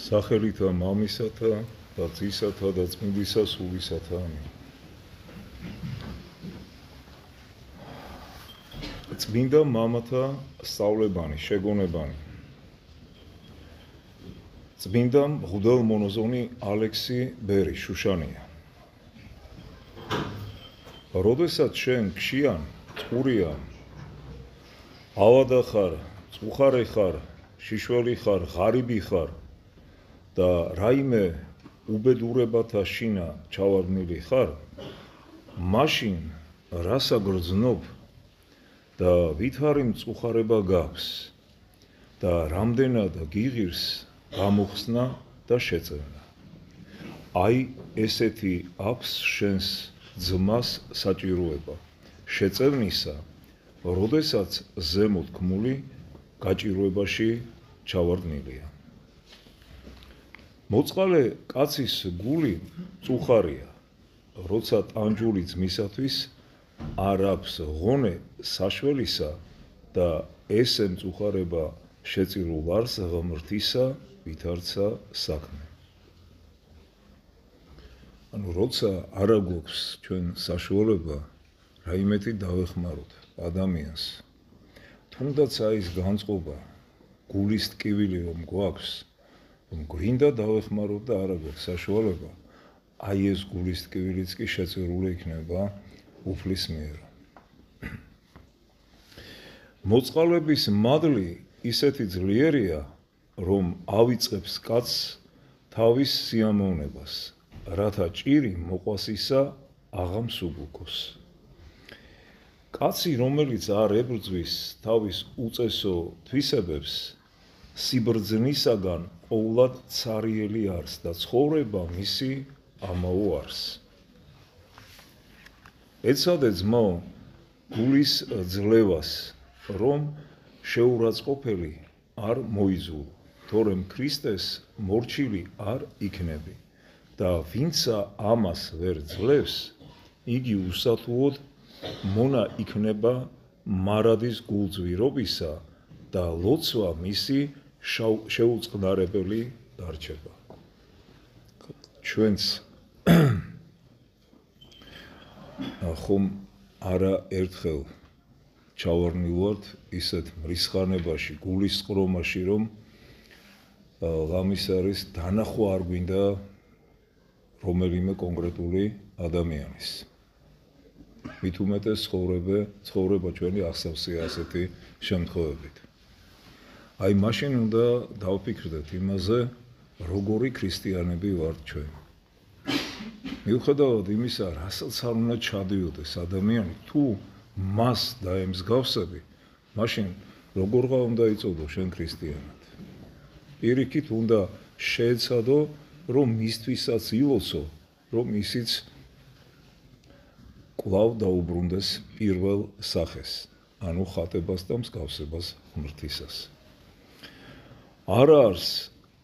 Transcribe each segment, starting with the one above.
სახელითა მამისათა და ძისათა და წმინდისა სულისათა ამინ. წმინდა მამათა სწავლებანი, შეგონებანი. წმინდა მღვდელმონოზონი ალექსი ბერი შუშანია. როდესაც შენ ქშიან, წყურიან, ავადა ხარ, წუხარე ხარ, შიშველი ხარ, ღარიბი ხარ და რაიმე უბედურებათა შინა ჩავარდნილი ხარ, მაშინ რასა გრძნობ და ვითარი მწუხარება გაქვს და რამდენად გიღირს გამოხსნა და შეწევნა. აი ესეთი აქვს შენს ძმას საჭიროება შეწევნისა, როდესაც ზემოთქმული გაჭიროებაში ჩავარდნილია. მოწყალე კაცის გული მწუხარია, როცა ტანჯული ძმისათვის არ აქვს ღონე საშველისა და ესე მწუხარება შეწირულ არს ღმრთისა ვითარცა საქმე. როცა არ გვაქვს ჩვენ საშუალება რაიმეთი დავეხმაროთ ადამიანს, თუნდაც ის განწყობა გულის ტკივილი რომ გვაქვს, გვინდა დავეხმაროთ და არ გვაქვს საშუალება, აი ეს გულის ტკივილიც კი შეწირული იქნება უფლის მიერ. მოწყალების მადლი ისეთი ძლიერია, რომ ავიწყებს კაცს თავის სიამოვნებას, რათა ჭირი მოყვასისა აღამსუბუქოს. კაცი, რომელიც არ ებრძვის თავის უწესო თვისებებს, სიბრძნისაგან ყოვლად ცარიელი არის და ცხოვრება მისი ამაო არის. ეცადე ძმაო გულის ძლევას, რომ შეურაცხყოფელი არ მოიძულო, თორემ ქრისტეს მორჩილი არ იქნები და ვინცა ამას ვერ ძლევს, იგი უსათუოდ მონა იქნება მარადის გულძვირობისა და ლოცვა მისი შეუწყნარებელი დარჩება. ჩვენც ხომ არა ერთხელ ჩავარდნილვართ ისეთ მრისხანებაში, გულის წყრომაში, რომ ღამის არის დანახვა არ გვინდა რომელიმე კონკრეტული ადამიანის. მით უმეტეს ცხოვრება ჩვენი ახსავსია ასეთი შემთხვევებით. აი მაშინ უნდა დავფიქრდეთ იმაზე, როგორი ქრისტიანები ვართ ჩვენ. მიუხედავად იმისა, რასაც არ უნდა ჩადიოდეს ადამიანი, თუ მას დაემსგავსები, მაშინ როგორღა უნდა იწოდო შენ ქრისტიანად. პირიქით უნდა შეეცადო, რომ მისთვისაც ილოცო, რომ ისიც კვლავ დაუბრუნდეს პირველ სახეს, ანუ ხატებას და მსგავსებას ღმრთისას. არ არის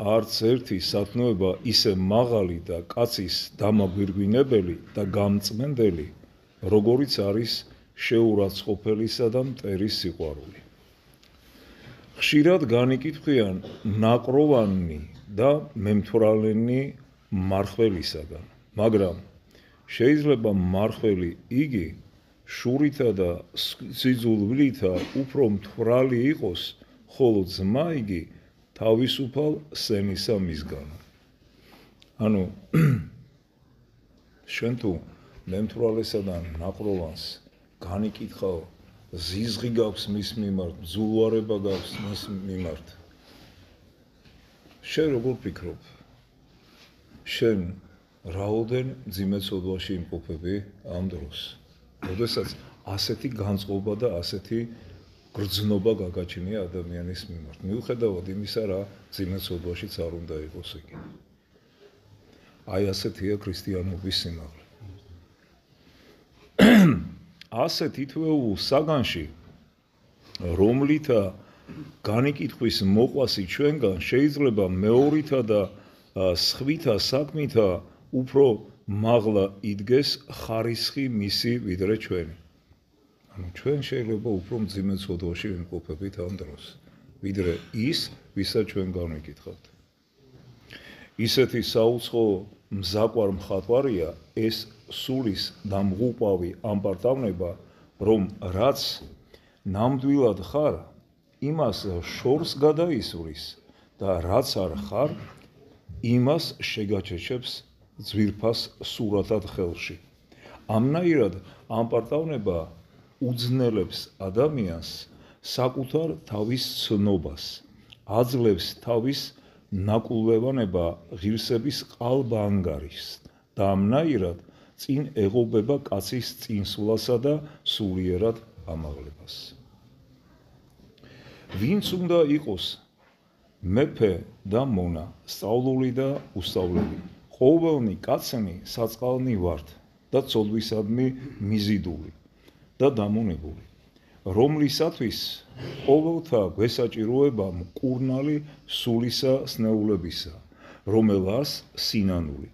არც ერთი სათნოება ისე მაღალი და კაცის დამაგვირგვინებელი და გამწმენდელი, როგორიც არის შეურაცხყოფელისა და მტერის სიყვარული. ხშირად განიკითხვიან ნაკროვანი და მემთვრალენი მარხველისაგან, მაგრამ შეიძლება მარხველი იგი შურითა და სიძულვილითა უფრო მთვრალი იყოს, ხოლო ძმა იგი თავისუფალ სენისა მისგანო. ანუ შენ თუ მემთვრალესა და ნაკროვანს განიკითხავ, ზიზღი გაქვს მის მიმართ, ბრძულვარება გაქვს მის მიმართ. შენ როგორ ფიქრობ? შენ რაოდენ ძიმეცოდვაში იმყოფები ამ დროს, როდესაც ასეთი განწყობა და ასეთი გრძნობა გაგაჩნია ადამიანის მიმართ. მიუხედავად იმისა, რა ძიმეცოდვაშიც არ უნდა იყოს იგი. აი ასეთია ქრისტიანობის სიმაღლე. ასე თითოეულ საგანში, რომლითა განიკითხვის მოყვასი ჩვენგან შეიძლება მეორითა და სხვითა საქმითა უფრო მაღლა იდგეს ხარისხი მისი ვიდრე ჩვენი. ანუ ჩვენ შეიძლება უფრო მძიმე ცოდვაში ვიმყოფებით ამ დროს, ვიდრე ის, ვისაც ჩვენ განვიკითხავთ. ისეთი საუცხო მზაკვარ მხატვარია ეს სულის დამღუპავი ამპარტავნება, რომ რაც ნამდვილად ხარ, იმას შორს გადაისვრის და რაც არ ხარ, იმას შეგაჩეჩებს ძვირფას სურათად ხელში. ამნაირად ამპარტავნება უძნელებს ადამიანს საკუთარ თავის ცნობას, აძლევს თავის ნაკურველანება ღირსების ყალბ-ანგარიშს და ამნაირად წინ ეღობება კაცის წინსვლასა და სულიერად ამაღლებას. ვინც უნდა იყოს მეფე და მონა, სწავლული და უსწავლელი, ყოველნი კაცნი საწყალნი ვართ და ცოდვისადმი მიზიდული და დამონებული, რომლისათვის ყოველთა გვესაჭიროება მკურნალი სულისა სნეულებისა, რომელას სინანული.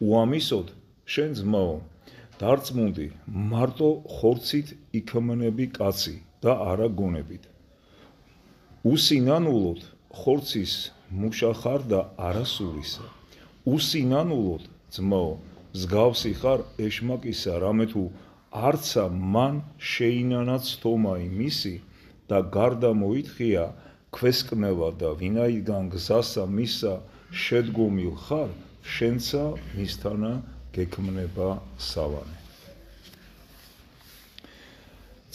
უამისოდ, შენ ძმაო, დარწმუნდი, მარტო ხორცით იქმნები კაცი და არა გონებით. უსინანულოდ ხორცის მუშა ხარ და არა სულისა. უსინანულოდ, ძმაო, მსგავსი ხარ ეშმაკისა, რამე თუ არცა მან შეინანა ცდომა იმისი და გარდა მოითხია ქვესკნევა და ვინაიდან გზასა მისა შედგომილ ხარ, შენცა მისთანა გექმნება სავანე.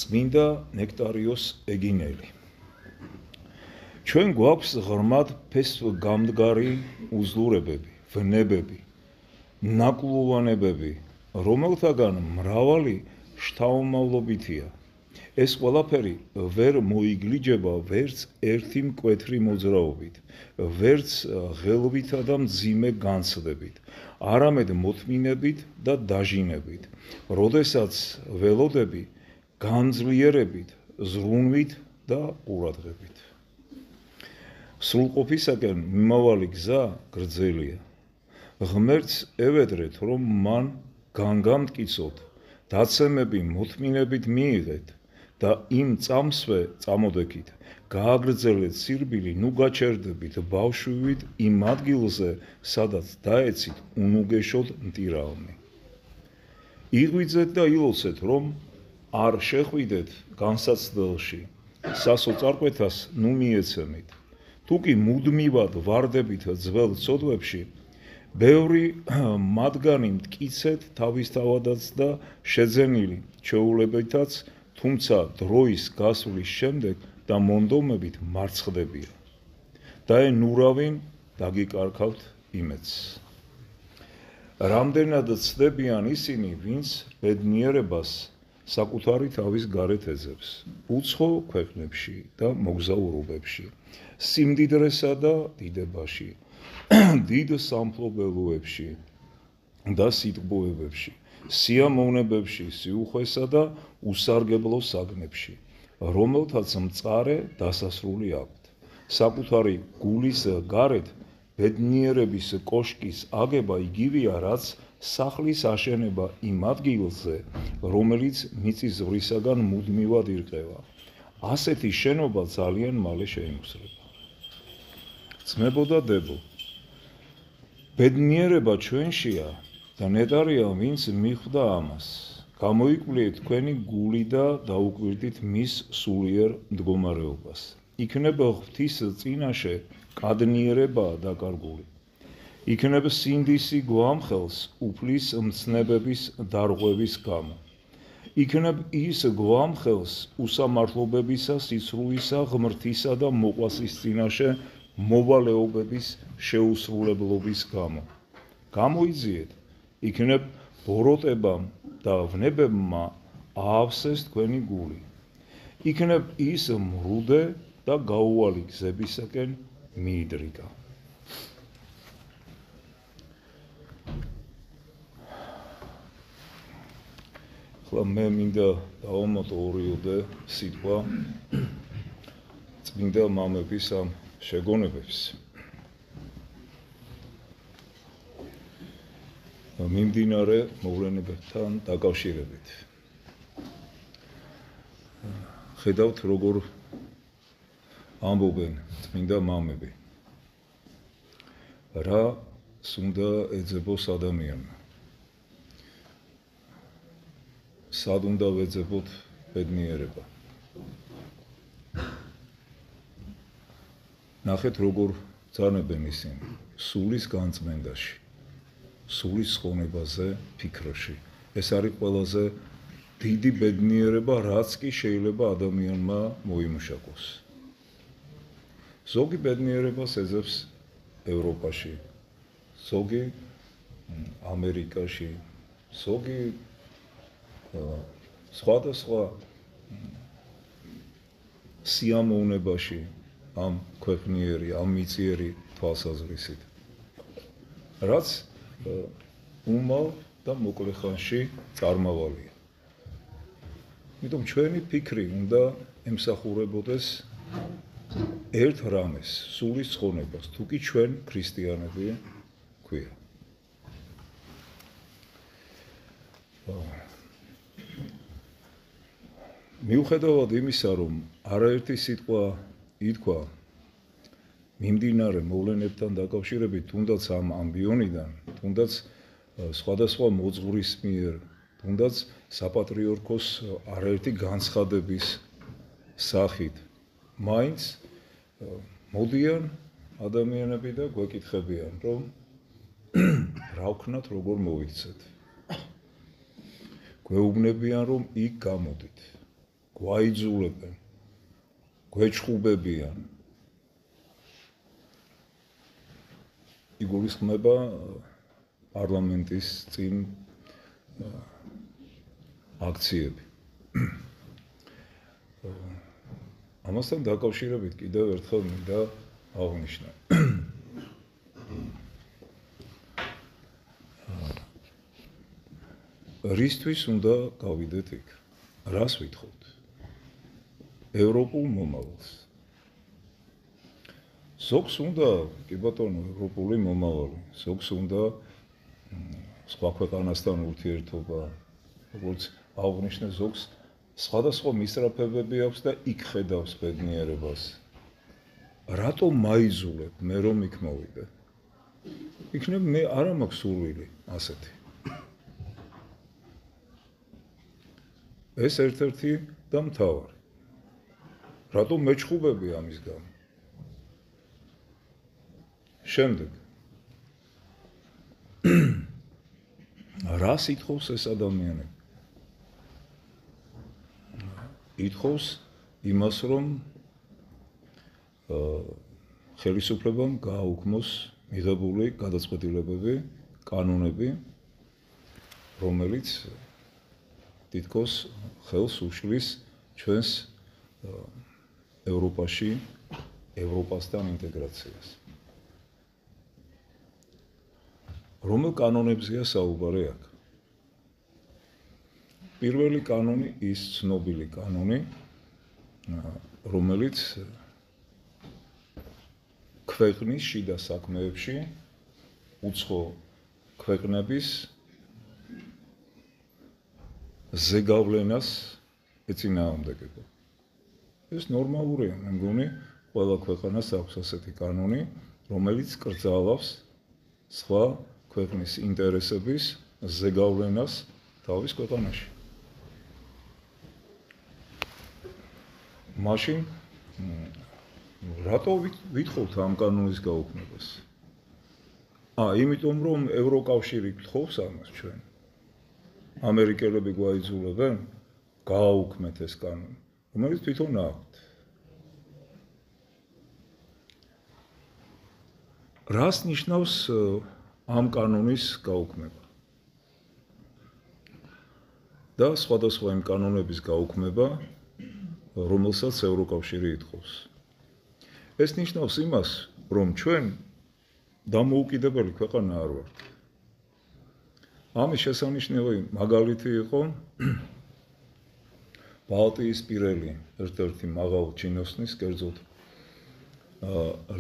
წმინდა ნექტარიოს ეგინელი. ჩვენ გვაქვს ღრმად ფესვგამდგარი უძლურებები, ვნებები, ნაკლოვანებები, რომელთაგან მრავალი შთაომავლობითია. ეს ყველაფერი ვერ მოიგლიჯება ვერც ერთი მკვეთრი მოძრაობით, ვერც ღელვითა და მძიმე განცდებით, არამედ მოთმინებით და დაჟინებით, როდესაც ველოდები განძლიერებით, ზრუნვით და ყურადღებით. სრულყოფისაკენ მიმავალი გზა გრძელია. ღმერთს ევედრეთ, რომ მან განგამტკიცოთ, დაცემები მოთმინებით მიიღეთ და იმ წამსვე წამოდექით, გააგრძელეთ სირბილი, ნუ გაჩერდებით ბავშვივით იმ ადგილზე, სადაც დაეცით უნუგეშოდ მტირალნი. იღვიძეთ და ილოცეთ, რომ არ შეხვიდეთ განსაცდელში, სასო წარკვეთას ნუ მიეცემით. თუკი მუდმივად ვარდებით ძველ ცოდვებში, ბევრი მათგანი მტკიცეთ თავისთავადაც და შეძენილი ჩვეულებითაც, თუმცა დროის გასვლის შემდეგ და მონდომებით მარცხდებიან. დაენურავინ დაგიკარქავთ იმედს. რამდენად ცდებიან ისინი, ვინც ბედნიერებას საკუთარი თავის გარეთ ეძებს, უცხო ქვეყნებში და მოგზაურობებში, სიმდიდრესა და დიდებაში, დიდ სამფლობელოებში და სიტყვოებებში, სიამოვნებებში, სიუხვესა და უსარგებლო საგნებში, რომელთაც მწყარე დასასრული აქვთ. საკუთარი გულის გარეთ ბედნიერების კოშკის აგება იგივეა, რაც სახლის აშენება იმ ადგილზე, რომელიც მიწის ზღვრისაგან მუდმივად ირყევა. ასეთი შენობა ძალიან მალე შეიმუსრება. ძმებო და დებო, ბედნიერება ჩვენშია და ნეტარია ვინც მიხვდა ამას. გამოიკვლიეთ თქვენი გული და დაუკვირდით მის სულიერ მდგომარეობას. იქნება ღვთის წინაშე კადნიერება დაკარგული. იქნებ სინდისი გვამხელს უფლის მცნებების დარღვევის გამო. იქნებ ის გვამხელს უსამართლობებისა, სიცრუისა, ღმრთისა და მოყვასის წინაშე მოვალეობების შეუსრულებლობის გამო. გამოიძიეთ, იქნებ ბოროტებამ და ვნებებმა აავსეს თქვენი გული. იქნებ ის მრუდე და გაუვალი გზებისაკენ მიიდრიგა. ახლა მე მინდა დავამატო ორიოდე სიტყვა წმინდა მამების ამ შეგონებებს. მიმდინარე მოვლენებთან დაკავშირებით. ხედავთ როგორ ამბობენ წმინდა მამები. რა უნდა ეძებოს ადამიანმა. სად უნდა ვეძებოთ ბედნიერება? ნახეთ როგორ ძანებენ ისინი სულის განწმენდაში, სულის ხონებაზე, ფიქრში. ეს არის ყველაზე დიდი ბედნიერება, რაც კი შეიძლება ადამიანმა მოიმუშაკოს. ზოგი ბედნიერებას ეძებს ევროპაში, ზოგი ამერიკაში, ზოგი სხვადასხვა სიამოვნებაში ამ ქვეყნიერი, ამ მიწიერი თვალსაზრისით. რაც უმალ და მოკლე ხანში წარმავალია. იმიტომ ჩვენი ფიქრი უნდა ემსახურებოდეს ერთ რამეს, სულის ხონებას, თუ კი ჩვენ ქრისტიანები ქვია. მიუხედავად იმისა, რომ არაერთი სიტყვა ითქვა მიმდინარე მოვლენებთან დაკავშირებით, თუნდაც ამ ამბიონიდან, თუნდაც სხვადასხვა მოძღვრის მიერ, თუნდაც საპატრიარქოს არაერთი განცხადების სახით, მაინც მოდიან ადამიანები და გვეკითხებიან, რომ რა ვქნათ, როგორ მოიქცეთ. გვეუბნებიან, რომ იქ გამოდით, გვაიძულებენ, გვეჩხუბებიან. იგულისხმება პარლამენტის წინ აქციები. ამასთან დაკავშირებით კიდევ ერთხელ მინდა აღნიშნო. რისთვის უნდა გავიდეთ იქ? რას ვითხოვთ? ევროპულ მომავალს. ზოგს უნდა, კი ბატონო, ევროპული მომავალი, ზოგს უნდა სხვა ქვეყანასთან ურთიერთობა, როგორც აღნიშნე, ზოგს სხვადასხვა მისწრაფებები აქვს და იქ ხედავს ბედნიერებას. რატომ მაიძულებ მე რომ იქ მოვიდე? იქნებ მე არა მაქვს სურვილი ასეთი. ეს ერთ-ერთი და მთავარი. რატომ მეჩხუბები ამის გამო? შემდეგ. რას ითხოვს ეს ადამიანები? ითხოვს იმას, რომ ხელისუფლებამ გააუქმოს მიღებული გადაწყვეტილებები, კანონები, რომელიც თითქოს ხელს უშლის ჩვენს ევროპაში, ევროპასთან ინტეგრაციას. რომელ კანონებზეა საუბარი აქ? პირველი კანონი ის ცნობილი კანონი, რომელიც ქვეყნის შიდა საქმეებში უცხო ქვეყნების ზეგავლენას ეწინააღმდეგება. ეს ნორმალურია, მე მგონი, ყველა ქვეყანას აქვს ასეთი კანონი, რომელიც კრძალავს სხვა ქვეყნის ინტერესების ზეგავლენას თავის ქვეყანაში. მაშინ რატო ვითხოვთ ამ კანონის გაუქმებას? იმიტომ რომ ევროკავშირი გთხოვს ამას ჩვენ. ამერიკელები გვაიძულებენ გააუქმეთ ეს კანონი, რომელიც თვითონ აქვთ. რას ნიშნავს ამ კანონის გაუქმება? და სხვადასხვა იმ კანონების გაუქმება, რომელსაც ევროკავშირი ითხოვს. ეს ნიშნავს იმას, რომ ჩვენ დამოუკიდებელი ქვეყანა არ ვართ. ამის შესანიშნავი მაგალითი იყო ბალტიისპირელი ერთ-ერთი მაღალ ჩინოსნის, კერძოდ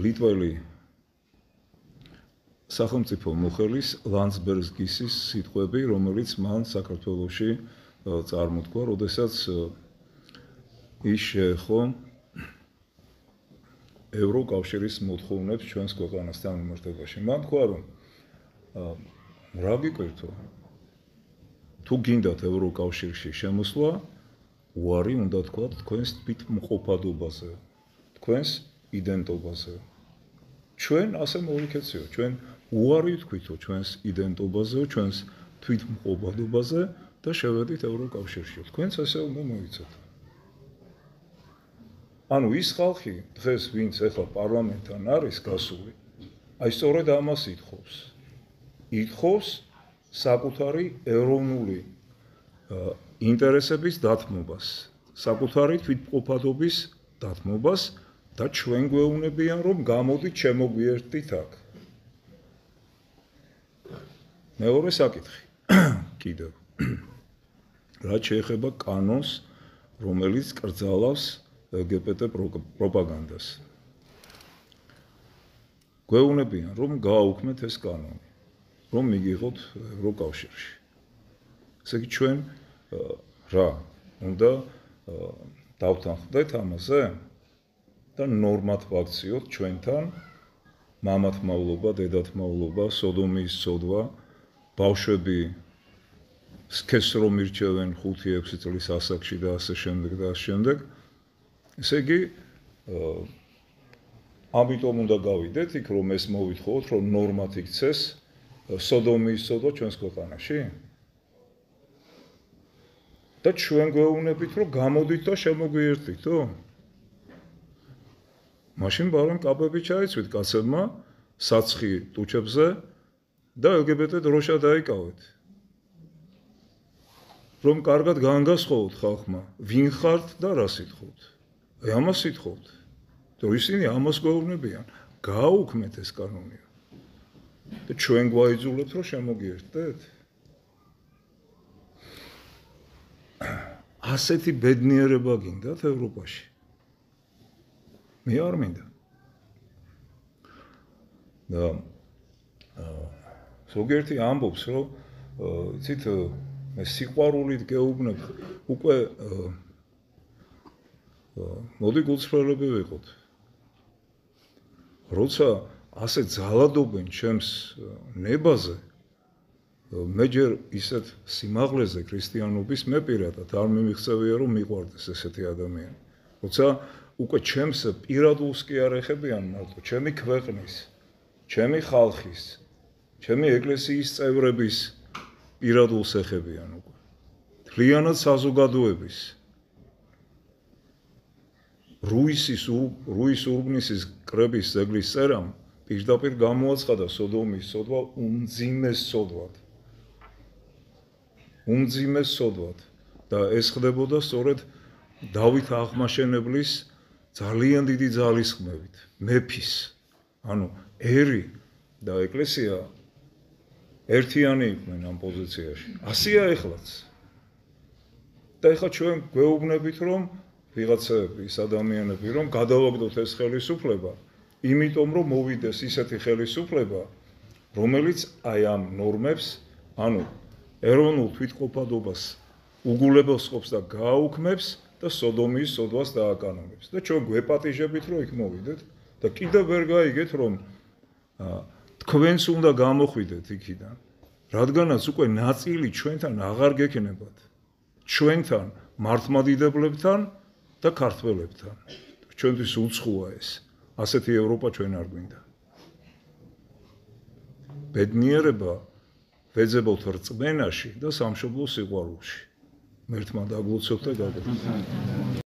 ლიტველი სახელმწიფო მოხელის ლანდსბერგისის სიტყვები, რომელიც მან საქართველოში წარმოთქვა, როდესაც ის შეეხო ევროკავშირის მოთხოვნებს ჩვენს ქვეყანასთან მიმართებაში. მან თქვა, რომ რა გიკვირთო? თუ გინდათ ევროკავშირში შემოსვლა, უარი უნდა თქვათ თქვენს თვითმყოფადობაზე, თქვენს იდენტობაზე. ჩვენ ასე მოვიქეციო, ჩვენ უარი ვთქვითო ჩვენს იდენტობაზე, ჩვენს თვითმყოფადობაზე და შევედით ევროკავშირში. თქვენც ასე უნდა მოიცოთ. ანუ ის ხალხი დღეს ვინც ახლა პარლამენტთან არის გასული, აი სწორედ ამას ითხოვს. ითხოვს საკუთარი ეროვნული ინტერესების დათმობას, საკუთარი თვითმყოფადობის დათმობას და ჩვენ გვეუბნებიან, რომ გამოდით შემოგვიერთდით აქ. მეორე საკითხი კიდევ რაც შეეხება კანონს, რომელიც კრძალავს LGBT პროპაგანდას. გვეუბნებიან, რომ გააუქმეთ ეს კანონი, რომ მიგიღოთ ევროკავშირში. ესე იგი ჩვენ რა უნდა დავთანხმდეთ ამაზე და ნორმად ვაქციოთ ჩვენთან მამათ მავლობა, დედათ მავლობა, სოდომის სოდვა, ბავშვები სქესს რომ ირჩევენ 5-6 წლის ასაკში და ასე შემდეგ და ასე შემდეგ. ესე იგი ამიტომ უნდა გავიდეთ იქ რომ ეს მოვითხოვოთ რომ ნორმად იქცეს სოდომის სოდვა ჩვენს ქვეყანაში და ჩვენ გვეუბნებით რომ გამოდით და შემოგვიერთდითო? მაშინ ბარემ კაბები ჩაიცვით კაცებმა საცხი ტუჩებზე და LGBT დროშა დაიკავეთ. რომ კარგად გაანგასხოვოთ ხალხმა, ვინ ხართ და რა სიტყვით. აი ამას სიტყვით. რომ ისინი ამას გვეუბნებიან, გააუქმეთ ეს კანონია. და ჩვენ გვაიძულებთ რომ შემოგიერთდეთ? ასეთი ბედნიერება გინდათ ევროპაში? მე არ მინდა. და ზოგიერთი ამბობს რომ იცით მე სიყვარულით გეუბნებ უკვე მოდი გულწრფელები ვიყოთ. როცა ასე ძალადობენ ჩემს ნებაზე მე ჯერ ისეთ სიმაღლეზე ქრისტიანობის მე პირადად არ მიმიღწევია რომ მიყვარდეს ესეთი ადამიანი. როცა უკვე ჩემს პირადულს კი არ ეხებიან მარტო ჩემი ქვეყნის, ჩემი ხალხის, ჩემი ეკლესიის წევრების პირადულს ეხებიან უკვე. მთლიანად საზოგადოების რუის ურბნისის კრების ზეგლის წერამ პირდაპირ გამოაცხადა სოდომის სოდვა უმძიმეს სოდვად. უმძიმეს სოდვად და ეს ხდებოდა სწორედ დავით აღმაშენებლის ძალიან დიდი ძალისხმევით, მეფის. ანუ ერი და ეკლესია ერთიანი იყვნენ ამ პოზიციაში. ასეა ეხლაც. და ეხლა ჩვენ გვეუბნებით რომ ვიღაცები ის ადამიანები რომ გადავაგდოთ ეს ხელისუფლება, იმიტომ რომ მოვიდეს ისეთი ხელისუფლება, რომელიც აი ამ ნორმებს, ანუ ეროვნულ თვითმყოფადობას უგულებელსყოფს და გააუქმებს და სოდომის სოდვას დააკანონებს. და ჩვენ გვეპატიჟებით რომ იქ მოვიდეთ და კიდევ ვერ გაიგეთ რომ თქვენს უნდა გამოხვიდეთ იქიდან, რადგანაც უკვე ნაწილი ჩვენთან აღარ გექნებათ. ჩვენთან მართლმადიდებლებთან და ქართველებთან. ჩვენთვის უცხოა ეს. ასეთი ევროპა ჩვენ არ გვინდა. ბედნიერება ვეძებოთ რწმენაში და სამშობლოს სიყვარულში. მერთმა დაგლოცოთ და გაგეთ.